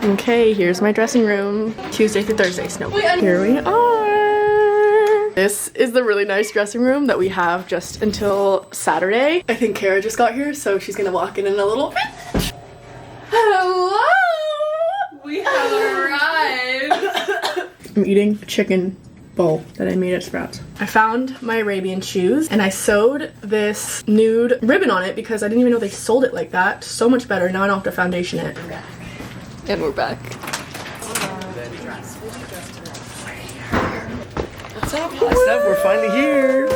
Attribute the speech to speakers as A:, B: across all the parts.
A: Okay, here's my dressing room. Tuesday through Thursday, snow. Here we are. This is the really nice dressing room that we have just until Saturday. I think Kara just got here, so she's gonna walk in a little bit. Hello!
B: We have arrived!
A: I'm eating a chicken bowl that I made at Sprouts. I found my Arabian shoes and I sewed this nude ribbon on it because I didn't even know they sold it like that. So much better. Now I don't have to foundation it.
B: And we're back.
C: What's up? What's up? We're finally here.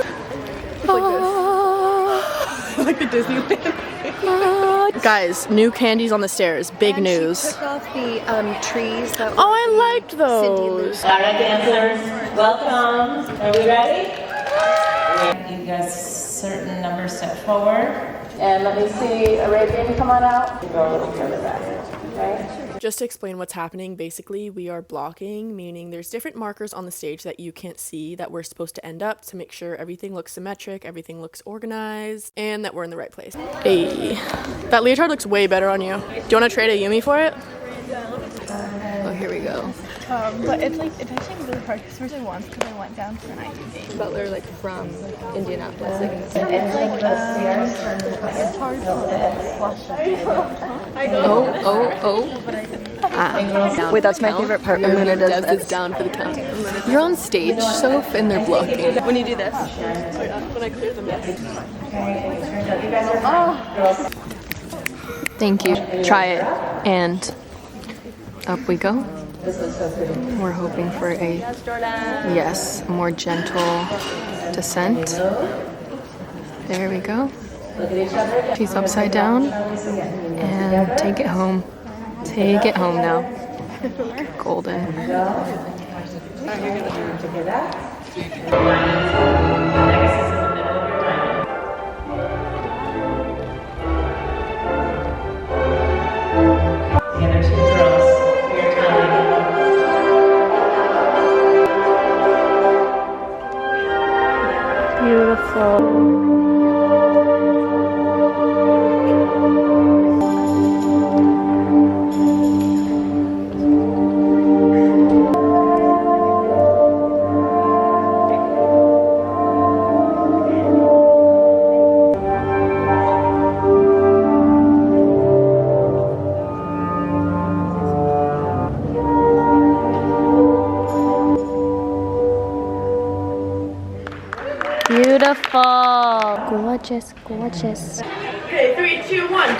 A: Like the Disneyland. Guys, new candies on the stairs. Big news.
D: She took off the trees that were
A: I liked those.
E: Alright, dancers, welcome. Are we ready? You guys certain numbers step forward. And let me see Arabian come on out. Go a little further back, right?
A: Just to explain what's happening, basically we are blocking, meaning there's different markers on the stage that you can't see that we're supposed to end up to make sure everything looks symmetric, everything looks organized, and that we're in the right place. Hey, that leotard looks way better on you. Do you want to trade a Yumi for it?
B: Oh, here we go.
F: But it's actually really hard because there's only once because I went down for an IU game.
B: Butler, like from Indianapolis.
F: It's hard to watch
B: Wait, that's my favorite part. And then Devs is down for the count. You're on stage, Soph, and they're blocking.
F: when you do this.
A: When I clear the mess.
B: Thank you. Try it. And up we go. We're hoping for a, yes, more gentle descent. There we go. She's upside down. And take it home. Take it home now. Golden.
D: Beautiful. Gorgeous, gorgeous.
A: Okay, 3, 2, 1.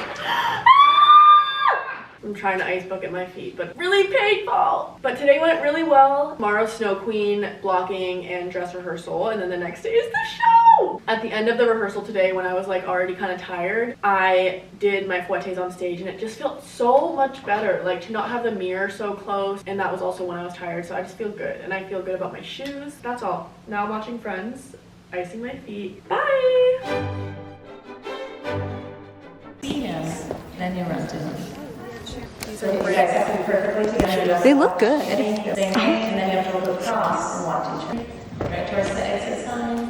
A: I'm trying to ice bucket my feet, but really painful. But today went really well. Tomorrow's Snow Queen, blocking, and dress rehearsal, and then the next day is the show. At the end of the rehearsal today, when I was like already kind of tired, I did my fouettes on stage, and it just felt so much better, like to not have the mirror so close. And that was also when I was tired, so I just feel good, and I feel good about my shoes. That's all. Now I'm watching Friends, icing my feet. Bye.
E: Yes. Then you run to them.
B: They look good.
E: And then you have to look across and watch each other. Right towards the exit sign.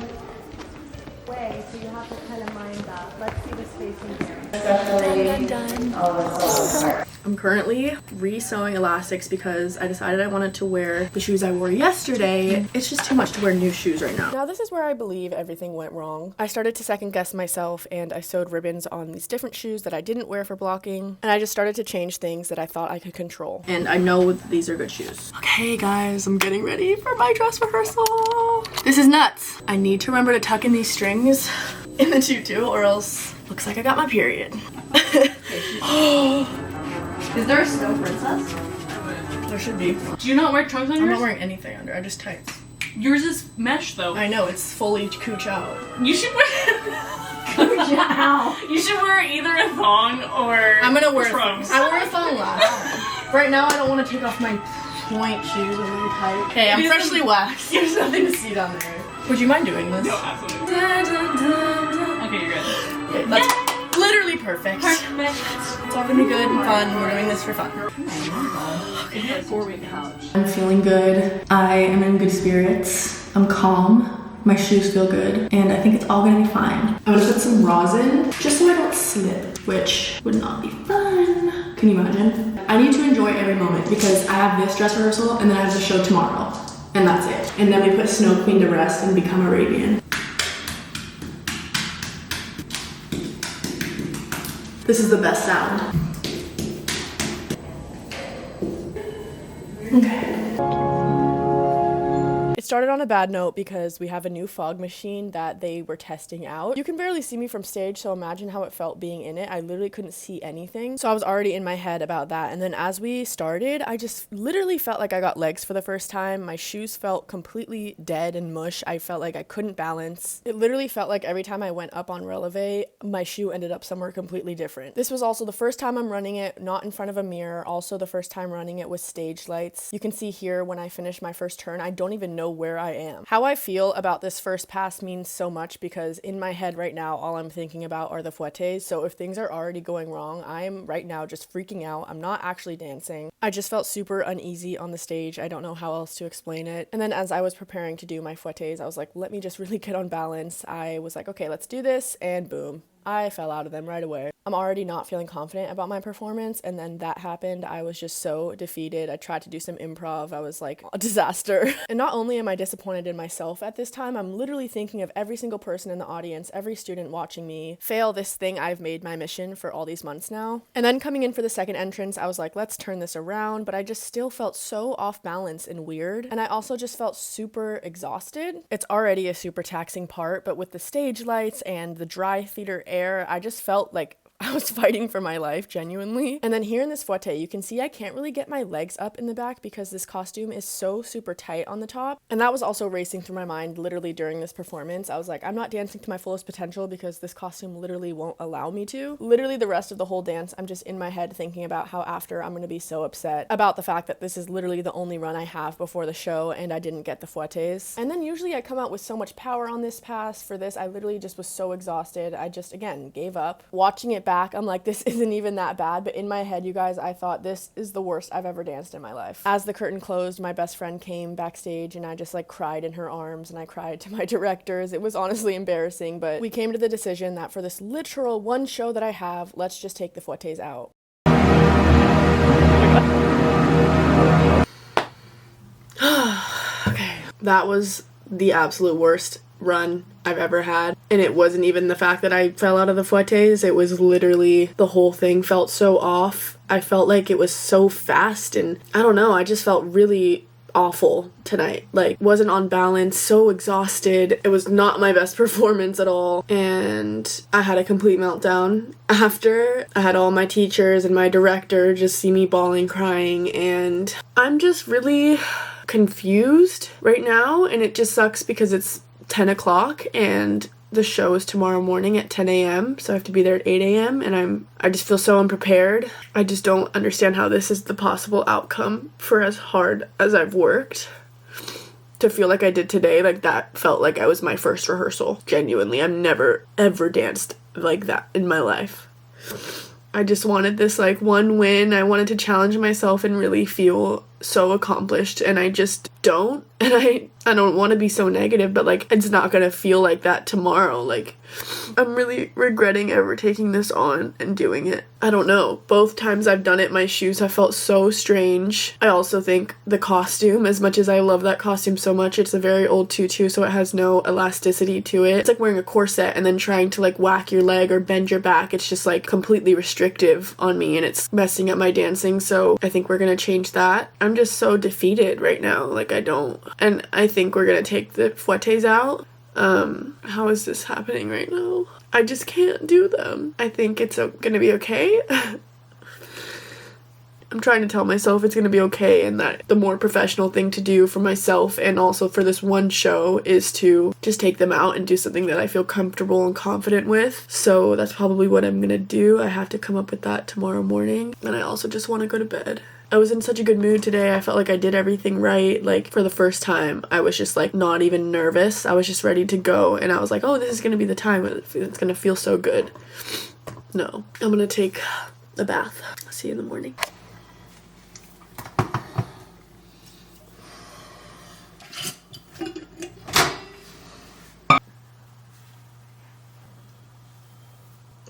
D: Way, so you have to kind of mind that. Let's see the spacing here.
E: Especially all the soles part.
A: I'm currently re-sewing elastics because I decided I wanted to wear the shoes I wore yesterday. It's just too much to wear new shoes right now. Now this is where I believe everything went wrong. I started to second guess myself and I sewed ribbons on these different shoes that I didn't wear for blocking. And I just started to change things that I thought I could control. And I know these are good shoes. Okay guys, I'm getting ready for my dress rehearsal. This is nuts. I need to remember to tuck in these strings in the tutu or else looks like I got my period.
B: Is there a snow princess?
A: There should be.
G: Do you not wear trunks on yours?
A: I'm not wearing anything under, I just tights.
G: Yours is mesh though.
A: I know, it's fully cooch out.
G: You should wear You should wear either a thong or
A: I'm gonna wear
G: trunks.
A: I wear a thong last. Right now I don't want to take off my point shoes, they're really tight. Okay, I'm freshly waxed. There's nothing to see down there. Would you mind doing this?
G: No, absolutely. Okay, you're good.
A: Okay, that's literally perfect. It's all gonna be good and fun. We're doing this for fun.
G: Okay. 4-week couch.
A: I'm feeling good. I am in good spirits. I'm calm. My shoes feel good, and I think it's all gonna be fine. I'm gonna put some rosin just so I don't slip, which would not be fun. Can you imagine? I need to enjoy every moment because I have this dress rehearsal and then I have the show tomorrow. And that's it. And then we put Snow Queen to rest and become Arabian. This is the best sound. Okay. It started on a bad note because we have a new fog machine that they were testing out. You can barely see me from stage, so imagine how it felt being in it. I literally couldn't see anything. So I was already in my head about that. And then as we started, I just literally felt like I got legs for the first time. My shoes felt completely dead and mush. I felt like I couldn't balance. It literally felt like every time I went up on releve, my shoe ended up somewhere completely different. This was also the first time I'm running it, not in front of a mirror. Also the first time running it with stage lights. You can see here when I finished my first turn, I don't even know where I am. How I feel about this first pass means so much because in my head right now, all I'm thinking about are the fouettes. So if things are already going wrong, I'm right now just freaking out. I'm not actually dancing. I just felt super uneasy on the stage. I don't know how else to explain it. And then as I was preparing to do my fouettes, I was like, let me just really get on balance. I was like, okay, let's do this. And boom. I fell out of them right away. I'm already not feeling confident about my performance, and then that happened. I was just so defeated. I tried to do some improv. I was like, a disaster. And not only am I disappointed in myself at this time, I'm literally thinking of every single person in the audience, every student watching me fail this thing I've made my mission for all these months now. And then coming in for the second entrance, I was like, let's turn this around, but I just still felt so off balance and weird. And I also just felt super exhausted. It's already a super taxing part, but with the stage lights and the dry theater air, I just felt like I was fighting for my life, genuinely. And then here in this fouette, you can see I can't really get my legs up in the back because this costume is so super tight on the top. And that was also racing through my mind literally during this performance. I was like, I'm not dancing to my fullest potential because this costume literally won't allow me to. Literally the rest of the whole dance, I'm just in my head thinking about how after I'm gonna be so upset about the fact that this is literally the only run I have before the show and I didn't get the fouettes. And then usually I come out with so much power on this pass. For this, I literally just was so exhausted. I just, again, gave up. Watching it back, I'm like, this isn't even that bad, but in my head, you guys, I thought this is the worst I've ever danced in my life. As the curtain closed, my best friend came backstage and I just like cried in her arms and I cried to my directors. It was honestly embarrassing, but we came to the decision that for this literal one show that I have, let's just take the fouettes out. Okay, that was the absolute worst run I've ever had, and it wasn't even the fact that I fell out of the fouettes. It was literally the whole thing felt so off. I felt like it was so fast, and I don't know, I just felt really awful tonight. Like, wasn't on balance, so exhausted. It was not my best performance at all, and I had a complete meltdown after. I had all my teachers and my director just see me bawling, crying, and I'm just really confused right now, and it just sucks because it's 10 o'clock and the show is tomorrow morning at 10 a.m. so I have to be there at 8 a.m. and I just feel so unprepared. I just don't understand how this is the possible outcome for as hard as I've worked. To feel like I did today, like that felt like I was my first rehearsal. Genuinely, I've never ever danced like that in my life. I just wanted this like one win. I wanted to challenge myself and really feel so accomplished, and I just don't. And I don't want to be so negative, but like it's not gonna feel like that tomorrow. Like I'm really regretting ever taking this on and doing it. I don't know. Both times I've done it, my shoes have felt so strange. I also think the costume, as much as I love that costume so much, it's a very old tutu, so it has no elasticity to it. It's like wearing a corset and then trying to like whack your leg or bend your back. It's just like completely restrictive on me and it's messing up my dancing, so I think we're gonna change that. I'm just so defeated right now. Like and I think we're gonna take the fouettes out. How is this happening right now? I just can't do them. I think it's gonna be okay. I'm trying to tell myself it's gonna be okay, and that the more professional thing to do for myself and also for this one show is to just take them out and do something that I feel comfortable and confident with. So that's probably what I'm gonna do. I have to come up with that tomorrow morning, and I also just want to go to bed. I was in such a good mood today. I felt like I did everything right. Like, for the first time, I was just, like, not even nervous. I was just ready to go, and I was like, oh, this is gonna be the time. It's gonna feel so good. No. I'm gonna take a bath. I'll see you in the morning.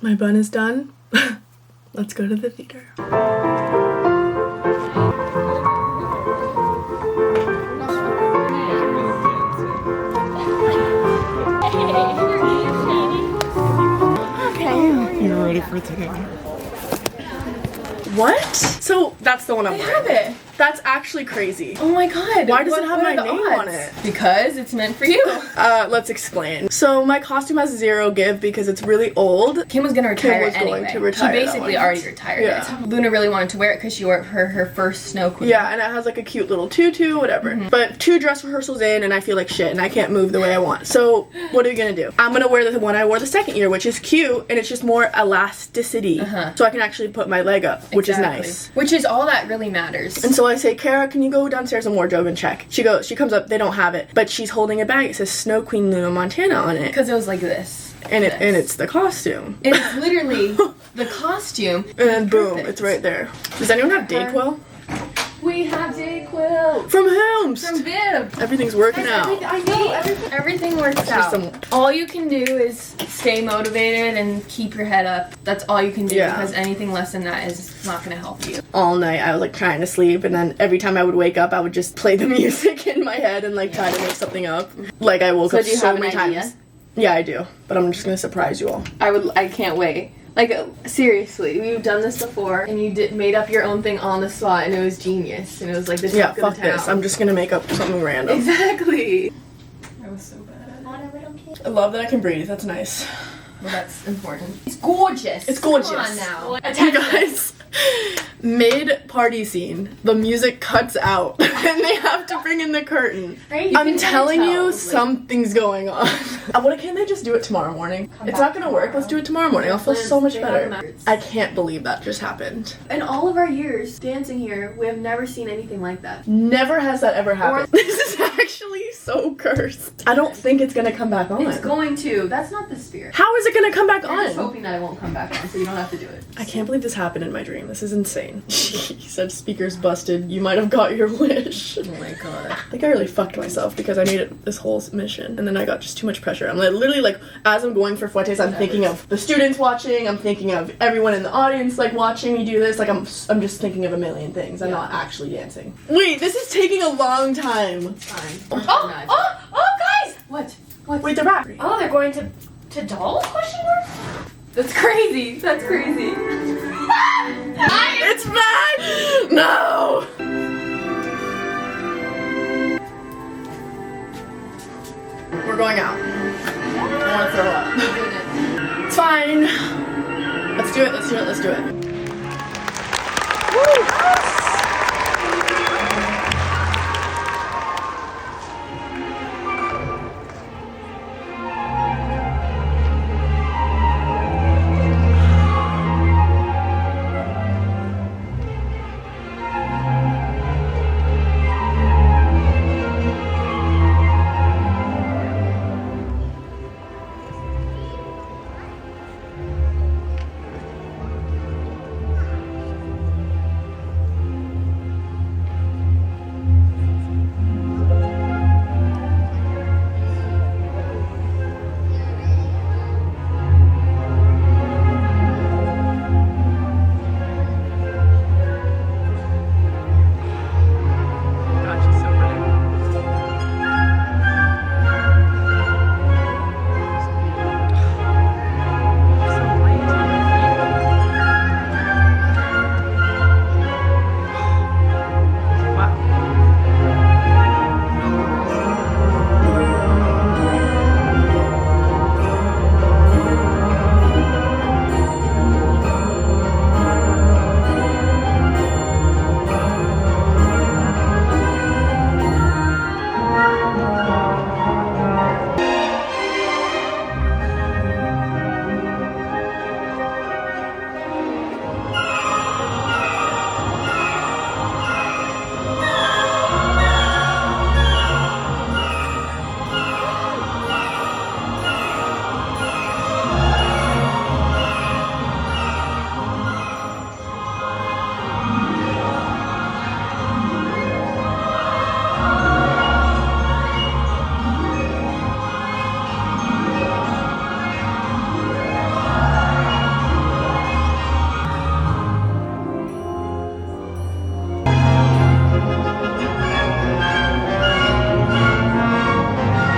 A: My bun is done. Let's go to the theater.
C: everything.
A: What? So that's the one I'm wearing.
B: Have it.
A: That's actually crazy.
B: Oh my god.
A: Why does
B: What-
A: it have
B: what
A: my
B: are the
A: name on
B: odds?
A: it?
B: Because it's meant for you.
A: Let's explain. So my costume has 0 give because it's really old.
B: Kim was gonna retire
A: was
B: anyway.
A: going to retire
B: She
A: that
B: basically
A: one.
B: already retired
A: Yeah.
B: it. Luna really wanted to wear it because she wore it for her first snow queen.
A: Yeah, and it has like a cute little tutu, whatever. But 2 dress rehearsals in and I feel like shit and I can't move the way I want. So what are we gonna do? I'm gonna wear the one I wore the second year, which is cute and it's just more elasticity. So I can actually put my leg up, which is
B: Exactly.
A: nice.
B: Which is all that really matters.
A: And so I say, Kara, can you go downstairs and wardrobe and check? She comes up, they don't have it. But she's holding a bag, it says Snow Queen Luna Montana on it.
B: Because it was like this.
A: And it's the costume.
B: And it's literally the costume.
A: And then boom,
B: Perfect.
A: it's right there. Does anyone have Dayquil?
B: We have Dayquil.
A: From Helms!
B: From Viv.
A: Everything's working out.
B: I know, everything works out.
A: some-
B: All you can do is stay motivated and keep your head up. That's all you can do
A: Yeah.
B: because anything less than that is not going to help you.
A: All night I was like trying to sleep and then every time I would wake up I would just play the music in my head and like try to make something up. Like I woke
B: So
A: up
B: do you
A: so
B: have an
A: many
B: idea?
A: times. Yeah, I do. But I'm just gonna surprise you all.
B: I can't wait. Like, seriously, we've done this before, and you made up your own thing on the spot, and it was genius. And it was like, this
A: Yeah,
B: is gonna
A: fuck this. I'm just gonna make up something random.
B: Exactly.
G: That was so bad.
A: I love that I can breathe. That's nice.
B: Well, that's important. It's gorgeous.
A: It's gorgeous.
B: Come on now.
A: You guys, mid-party scene, the music cuts out and they have to bring in the curtain. I'm telling you, something's going on. What can't they just do it tomorrow morning? It's not gonna work. Let's do it tomorrow morning. I'll feel so much better. I can't believe that just happened.
B: In all of our years dancing here, we have never seen anything like that.
A: Never has that ever happened. This is actually so cursed. I don't think it's gonna come back on.
B: It's going to. That's not the spirit.
A: How is it gonna come back
B: I'm just
A: on?
B: hoping that it won't come back on, so you don't have to do it.
A: I can't believe this happened in my dream. This is insane. He said, speakers busted. You might have got your wish.
B: Oh my god.
A: I think I really fucked myself because I made it this whole mission and then I got just too much pressure. I'm like, literally like, as I'm going for fouettes, I'm thinking of the students watching, I'm thinking of everyone in the audience like watching me do this. Like I'm just thinking of a million things. I'm not actually dancing. Wait, this is taking a long time.
B: Fine.
G: Oh, guys!
B: What?
A: Wait, they're back.
G: Oh, they're going to Dolls? Question mark?
B: That's crazy. That's crazy.
A: It's back! No! We're going out. I want to throw up. It's fine. Let's do it, let's do it, let's do it.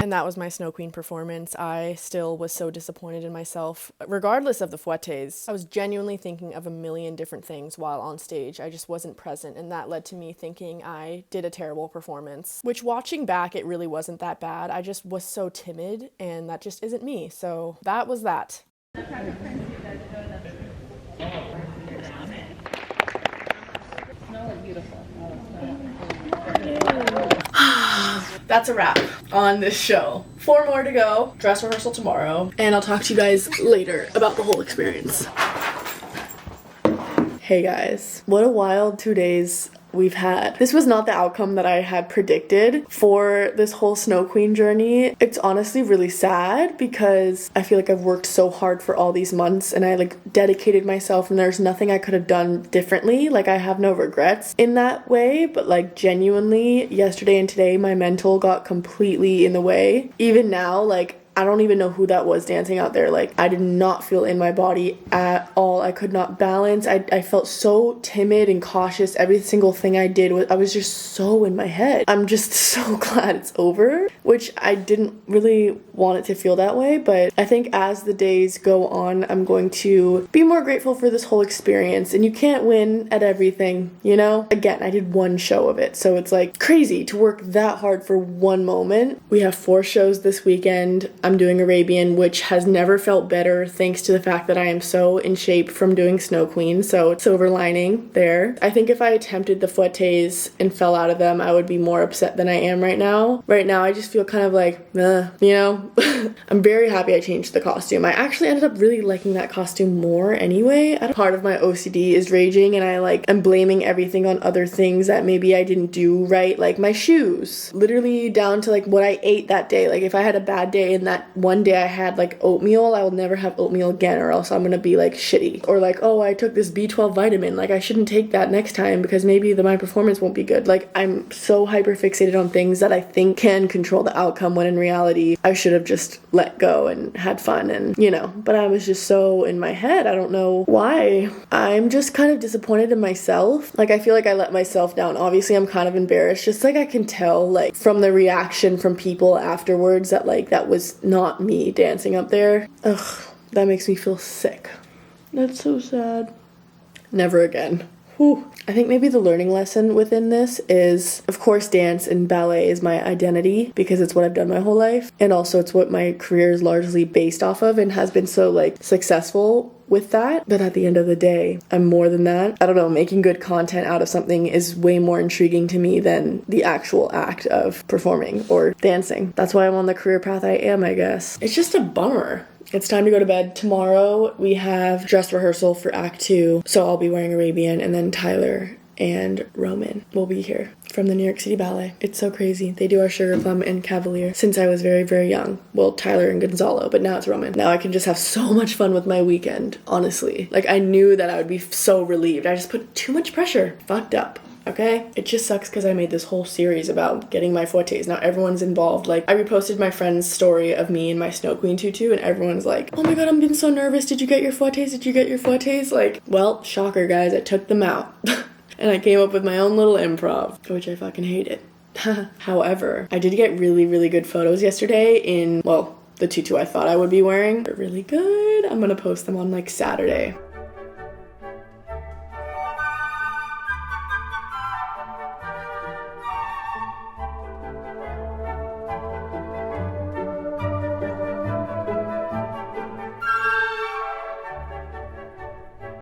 A: And that was my Snow Queen performance. I still was so disappointed in myself. Regardless of the fouettes, I was genuinely thinking of a million different things while on stage. I just wasn't present, and that led to me thinking I did a terrible performance. Which, watching back, it really wasn't that bad. I just was so timid, and that just isn't me. So that was that. That's a wrap on this show. 4 more to go. Dress rehearsal tomorrow. And I'll talk to you guys later about the whole experience. Hey guys, what a wild 2 days we've had. This was not the outcome that I had predicted for this whole Snow Queen journey. It's honestly really sad because I feel like I've worked so hard for all these months and I like dedicated myself, and there's nothing I could have done differently. Like, I have no regrets in that way, but like genuinely yesterday and today my mental got completely in the way. Even now, like, I don't even know who that was dancing out there. Like, I did not feel in my body at all. I could not balance. I felt so timid and cautious. Every single thing I did I was just so in my head. I'm just so glad it's over, which I didn't really want it to feel that way. But I think as the days go on, I'm going to be more grateful for this whole experience. And you can't win at everything, you know? Again, I did 1 show of it, so it's like crazy to work that hard for 1 moment. We have 4 shows this weekend. I'm doing Arabian, which has never felt better thanks to the fact that I am so in shape from doing Snow Queen, so silver lining there. I think if I attempted the fouettes and fell out of them, I would be more upset than I am right now. Right now, I just feel kind of like, you know? I'm very happy I changed the costume. I actually ended up really liking that costume more anyway. Part of my OCD is raging, and I'm blaming everything on other things that maybe I didn't do right, like my shoes. Literally down to like what I ate that day. Like, if I had a bad day and that one day I had like oatmeal, I will never have oatmeal again, or else I'm gonna be like shitty. Or like, oh, I took this B12 vitamin, like I shouldn't take that next time because maybe my performance won't be good. Like, I'm so hyper fixated on things that I think can control the outcome, when in reality I should have just let go and had fun, and you know, but I was just so in my head. I don't know why. I'm just kind of disappointed in myself. Like, I feel like I let myself down. Obviously I'm kind of embarrassed, just like I can tell like from the reaction from people afterwards that like that was not me dancing up there. Ugh, that makes me feel sick. That's so sad. Never again. Whew. I think maybe the learning lesson within this is, of course, dance and ballet is my identity because it's what I've done my whole life, and also it's what my career is largely based off of and has been so like successful with that. But at the end of the day, I'm more than that. I don't know, making good content out of something is way more intriguing to me than the actual act of performing or dancing. That's why I'm on the career path I am, I guess. It's just a bummer. It's time to go to bed. Tomorrow we have dress rehearsal for Act 2, so I'll be wearing Arabian, and then Tyler and Roman will be here from the New York City Ballet. It's so crazy. They do our Sugar Plum and Cavalier since I was very, very young. Well, Tyler and Gonzalo, but now it's Roman. Now I can just have so much fun with my weekend, honestly. Like, I knew that I would be so relieved. I just put too much pressure. Fucked up. Okay? It just sucks because I made this whole series about getting my fouettes. Now everyone's involved. Like, I reposted my friend's story of me in my Snow Queen tutu, and everyone's like, oh my god, I'm being so nervous. Did you get your fouettes? Did you get your fouettes? Like, well, shocker, guys. I took them out. And I came up with my own little improv, which I fucking hated. However, I did get really, really good photos yesterday in, well, the tutu I thought I would be wearing. They're really good. I'm gonna post them on like Saturday.